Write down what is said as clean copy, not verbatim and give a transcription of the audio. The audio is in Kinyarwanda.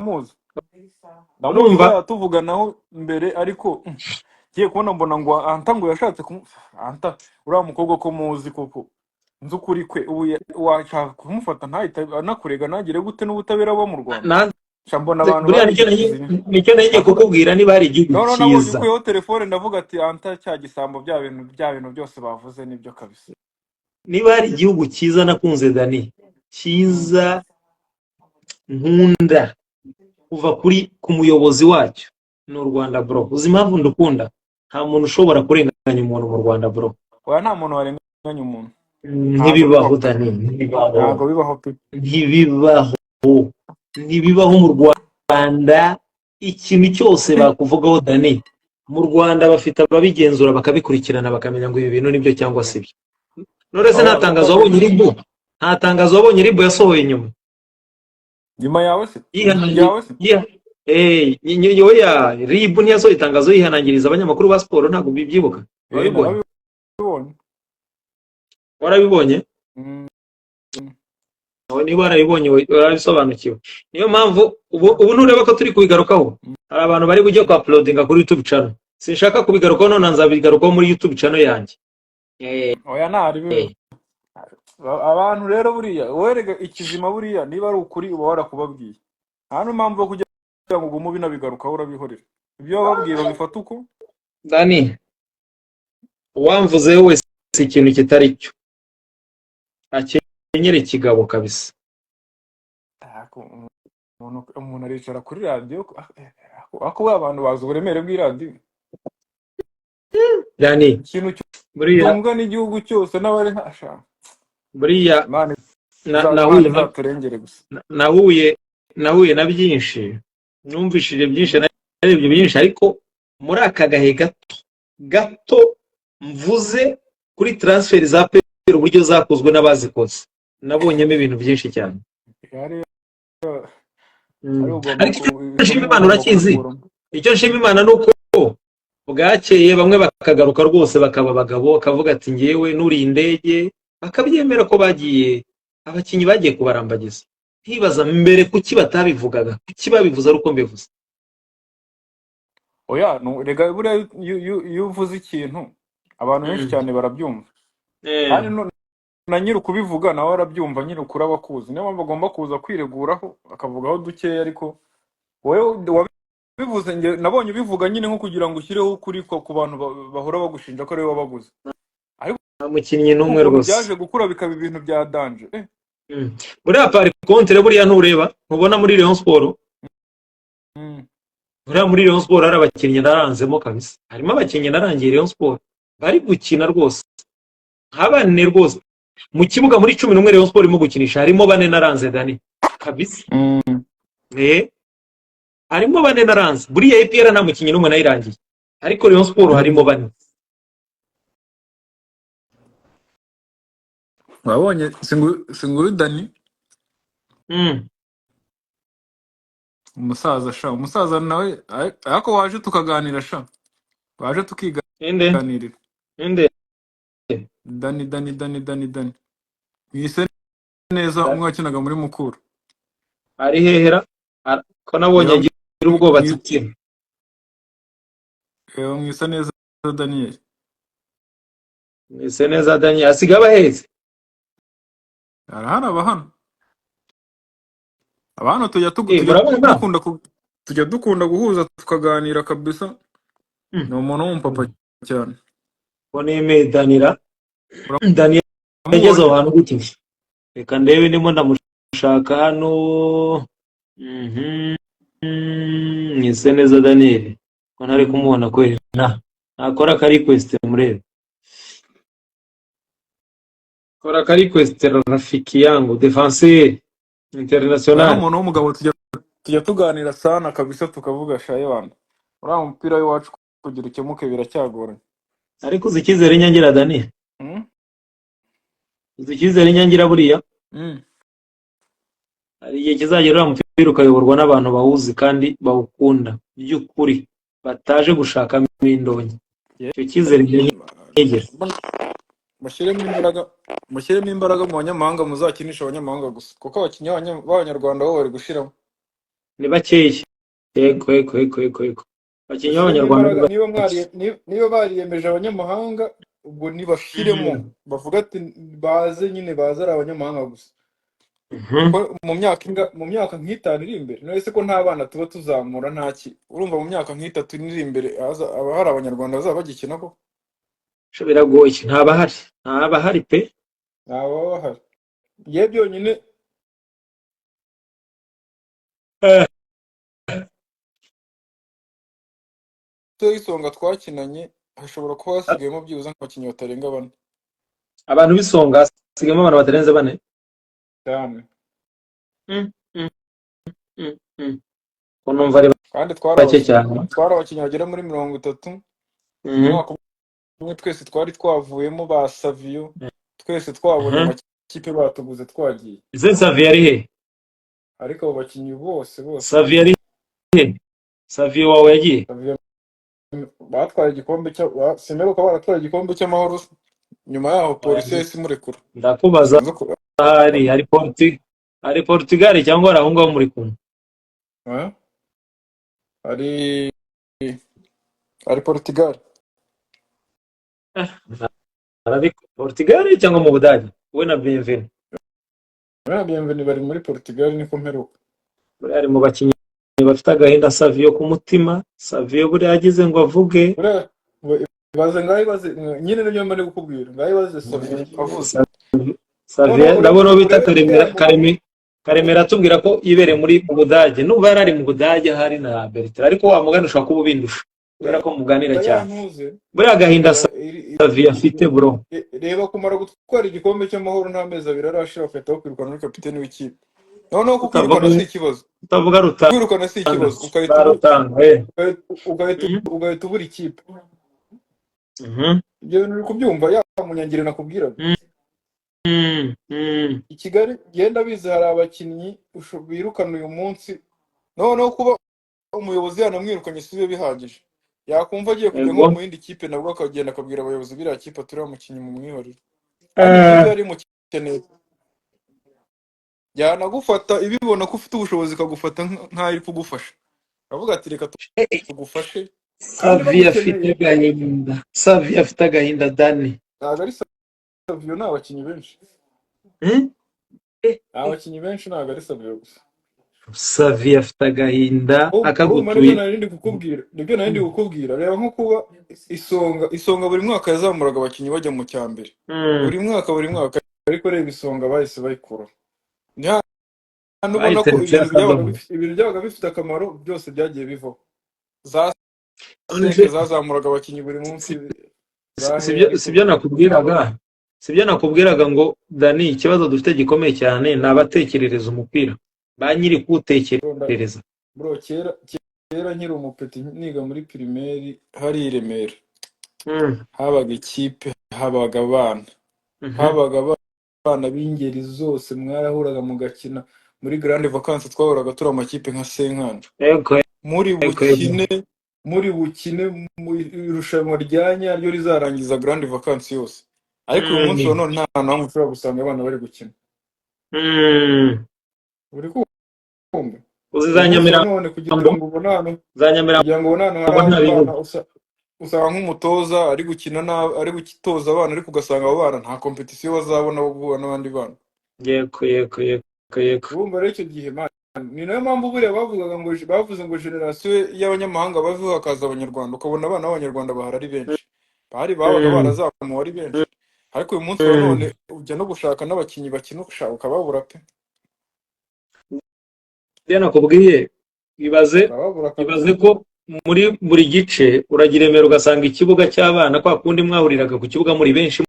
ndamuzi urumva buriya tuvuganaho mbere ariko ngiye kubona mbona ngo anta ngo yashatse anta uriya mukobwa ko muzi koko nzi ukuri kwe ubu washaka kumufata ntahita anakurega ntagire gute n'ubutabera buba mu Rwanda mbona abantu buriya babigize nicyo nagiye kukubwira niba hari igihugu no nabonye cyiza ukuyeho telefone ndavuga ati anta cya gisambo bya bintu byose bavuze nibyo kabisa. niba hari igihugu cyiza nakunze Dani cyiza nkunda kuva ku muyobozi wacyo ni u Rwanda bro. uzi impamvu ndukunda? nta muntu ushobora kurenganya umuntu mu Rwanda bro. oya nta muntu warenganya umuntu. ntibibaho Dani, ntabwo bibaho pe. ntibibaho mu Rwanda. ikintu cyose bakuvugaho Dani, mu Rwanda bafite ababigenzura bakabikurikirana bakamenya ngo ibi bintu nibyo cyangwa si byo. Norese nta tangazo wabonye Ribu yasohoye nyuma yawe se ya Ribu ntiyasohoye itangazo yihanangiriza abanyamakuru ba siporo. ntabwo bibyibuka? warabibonye? niba warabibonye warabisobanukiwe. niyo mpamvu ubu ntureba ko turi kubigarukaho. hari abantu bari bujye ku uploadinga kuri YouTube channel. sinshaka kubigarukaho, none nzabigarukaho muri YouTube channel yanjye. oya ntari abantu rero buriya werega ikizima buriya niba ari ukuri uba warakubabwiye. nta n'impamvu yo kugira ngo ugume binabigarukaho urabihorera. ibyo wababwiye babifata uko Dani uwamvuzeho wese ikintu kitari cyo akenyere ikigabo kabisa. umuntu aricara kuri radiyo ako abantu bazi uburemere bw'iradiyo. Dani ikintu cyumvwa n'igihugu cyose n'abari hashaka buriya nahuye na byinshi, numvishije byinshi, narebye byinshi, ariko muri aka gahe gato mvuze kuri transfer za PL uburyo zakozwe n'abazikoze nabonyemo ibintu byinshi cyane. ariko nshima Imana, urakizi icyo nshima Imana ni uko bwakeye bamwe bakagaruka rwose bakaba abagabo, bakavuga ati ngewe nuri indege, bakabyemera ko bagiye abakinnyi bagiye kubarambagiza. ntibaza mbere kuki batabivugaga, kuki babivuze ari uko mbivuze. oya rega buriya iyo uvuze ikintu abantu benshi cyane barabyumva, kandi na nyiri kubivuga nawe arabyumva, nyiri ukuri aba akuzi. niyo mpamvu agomba kuza kwireguraho akavugaho dukeya, ariko wowe bivuze nge nabonye ubivuga nyine nko kugira ngo ushyireho ukuri ku bantu bahora bagushinja ko ari wowe wabaguze. umukinnyi n'umwe rwose byaje gukura bikaba ibintu bya danje. buriya pari kontere buriya ntureba ntubona muri Rayon Sport? buriya muri Rayon Sport hari abakinnyi naranzemo kabisa. harimo abakinnyi narangiye Rayon Sport bari gukina rwose nk'abane rwose mu kibuga. muri 11 Rayon Sport irimo gukinisha harimo 4 naranze Dani kabisa. harimo 4 naranze. buriya APR nta mukinnyi n'umwe nayirangiye, ariko Rayon Sport harimo 4. wabonye singuru Dani umusaza nawe ariko waje tukaganira waje tukiganirira. Dani mwise neza umwe wakinaga muri Mukura. ari hehera ko nabonye agira ubwoba titi. mwise neza Daniel. mwise neza Daniel asiga abaheze. arahana abahano tujya dukunda guhuza tukaganira kabisa. ni umuntu w'umupapa cyane. boneme Daniel yageze ahantu gute? reka ndebe ndimo ndamushaka hano. mwise neza Daniel ko ntari kumubona kweli. nakora ka request murebe, kora ka request rafiki yangu defenseur international. umuntu w'umugabo tujya tuganira sana kabisa, tukavuga shaye wana uriya mupira w'iwacu kugira ukemuke biracyagoranye. ariko uzi icyizere inyangira Dani? uzi icyizere inyangira buriya? hari igihe kizagera uriya mupira ukayoborwa n'abantu bawuzi kandi bawukunda by'ukuri, bataje gushakamo indonke. icyo cyizere ntigera. mushyiremo imbaraga mu banyamahanga, muzakinisha abanyamahanga gusa, kuko abakinnyi b'abanyarwanda bo bari gushiramo. ni bakeya. Yego abakinnyi b'abanyarwanda niba bariyemeje abanyamahanga ubwo nibashiremo bavuga ati baze nyine baze ari abanyamahanga gusa. mu myaka nk'itanu iri imbere none se ko nta bana tuba tuzamura ntaki urumva mu myaka nk'itatu iri imbere aba hari abanyarwanda bazaba bagikina ko biragoye ntabahari pe baba bahari ye byonyine Isonga twakinanye hashobora kuba hasigayemo byibuze nk'abakinnyi batarenga 4. Abantu b'Isonga hasigayemo abantu batarenze 4 cyane. Numva ari kandi bake cyane. Twari abakinnyi bagera muri 30. Umwaka umwe twese twari twavuyemo ba Savio twese twabonye amakipe batuguze twagiye. Ese Savio ari he? Ariko abo bakinnyi bose Savio ari he? Savio wawe yagiye? Batwaye igikombe simeruka baratwaye igikombe cy'amahoro nyuma yaho polisi yahise imurekura. Ndakubaza ari Portugal cyangwa ari aho ngaho muri kumwe? Ari Portugal. Portugal cyangwa mu Budage? We na Bienvenu. Bienvenu bari muri Portugal niko mperuka. Bari mu bakinnyi bafite agahinda Savio ku mutima. Savio buri yagize ngo avuge. Baze nyine nibyo mbone gukubwira. Baze Savio avuze. Savio ndabona bita Karemera tubwira ko yibere muri Budage. Nuba yarari mu Budage hari na Bertrand ariko wa mugani ushaka kuba ubindusha. Kubera ko muganira cyane. Buri agahinda Savio afite bro. Reba kumara gutwara igikombe cy'amahoro nta mezi 2 arashira afite aho kwirukana muri kapiteni w'ikipe. Noneho kwirukana si ikibazo. Utavuga ruta. Kwirukana si ikibazo ugahita ubura ikipe. Ibyo bintu uri kubyumva yamunyangire nakubwira. I Kigali genda bize hari abakinnyi birukana uyu munsi noneho kuba umuyobozi yanamwirukanye sibe bihagije. Yakumva agiye kujya nko mu yindi kipe nabwo akagenda akabwira abayobozi biriya kipe turi umukinnyi mu mwihorero. Ari mu keneye. Yanagufata ibibona ko ufite ubushobozi kagufata nk'ari kugufasha. Avuga ati reka tugufashe. Savio afite agahinda Dani. Ari Savio n'abakinnyi benshi. Abakinnyi benshi ntabwo ari Savio gusa. Savio afite agahinda akagutuye. Nibyo narindi gukubwira. Reba nko kuba Isonga buri mwaka yazamuraga abakinnyi bajya mu cyambere. Buri mwaka ariko reba Isonga bahise bayikura. Nubona ko ibintu byabaga bifite akamaro byose byagiye bivaho. Zazamuraga abakinnyi buri munsi. Sibyo nakubwiraga ngo Dani ikibazo dufite gikomeye cyane nabatekerereza umupira. Ba nyiri kutekerereza. Bro kera nkiri umupeti niga muri primaire hari i Remera. Habaga ikipe habaga abana. Habaga abana b'ingeri zose mwarahuraga mu gakina muri grande vacances twahoraga turi amakipe nka Senkanda. Muri bukine mu irushanwa rya nyaryo rizarangiza grande vacances yose. Ariko uyu munsi none nta namwe ushobora gusanga abana bari gukina. Uri kumva? Uzanyamira none kugira ngo ubone hano usanga nk'umutoza ari gukina ari gukitoza abana ariko ugasanga abo bana nta competition bazabona bo guhura n'abandi bana. Yego Urumva rero icyo gihe ni nayo mpamvu buriya bavuze ngo generation y'abanyamahanga bavuye hakaza abanyarwanda ukabona abana b'abanyarwanda bahari ari benshi. Babaga barazamuwe ari benshi. Ariko uyu munsi none ujya no gushaka n'abakinnyi bakina ushaka ukababura pe. Nakubwiye ibaze ko muri buri gice uragira Remera ugasanga ikibuga cy'abana kwa kundi mwahuriraga ku kibuga muri benshi